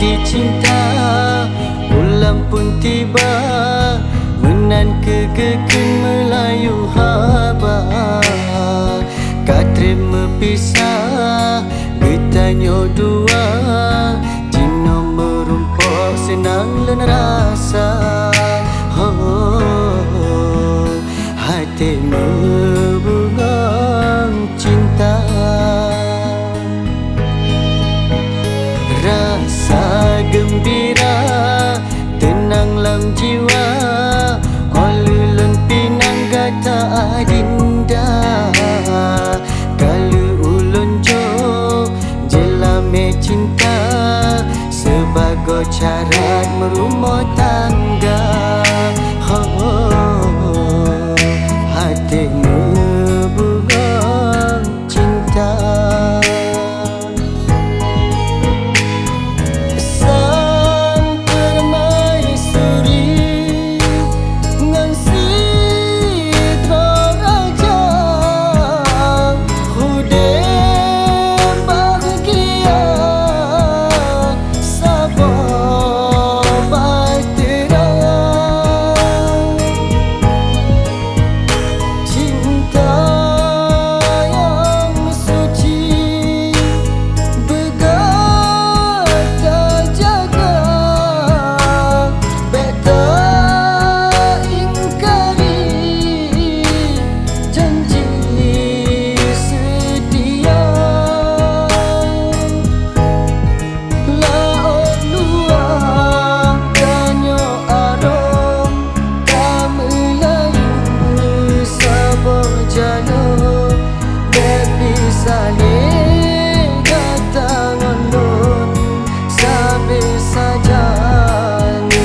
dicinta, bulan pun tiba, menan kegeken Melayu haba. Katrima pisah, getanyo dua, Cino merumpok senang len rasa. Hati membungang cinta, rasa gembira tenang lam jiwa, olulun pinang gata adinda. Kalau ulun jo jelame cinta, sebagai syarat merumah tangga. Hati membungang cinta, sang permaisuri ngan sidra raja, hudem bahagia sabar bahtera. Cinta yang suci bergata jaga, beta ingkari janji setia. Laut luar danyo arom, tak Melayu sabar jano, bepisane datang ondon sabe sajani.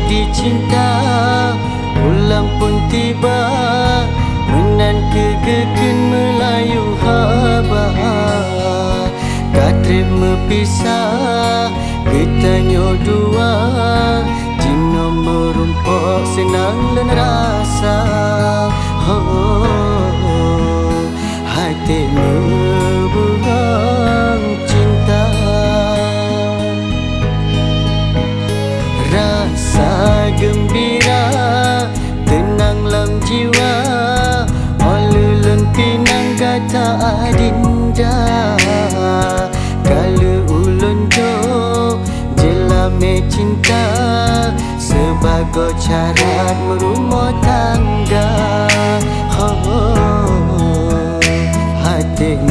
Dicinta, bulan pun tiba, menan kegeken Melayu haba. Katrima pisah, getanyo dua, Cino merumpok senang len rasa. Hati membungang cinta, rasa gembira tenang lam jiwa, olulun pinang gata adinda. Kalau ulun jo jelame cinta, sebagai syarat merumah tangga. Hati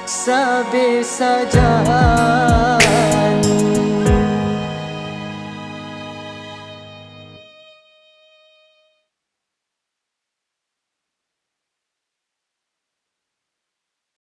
sabir saja.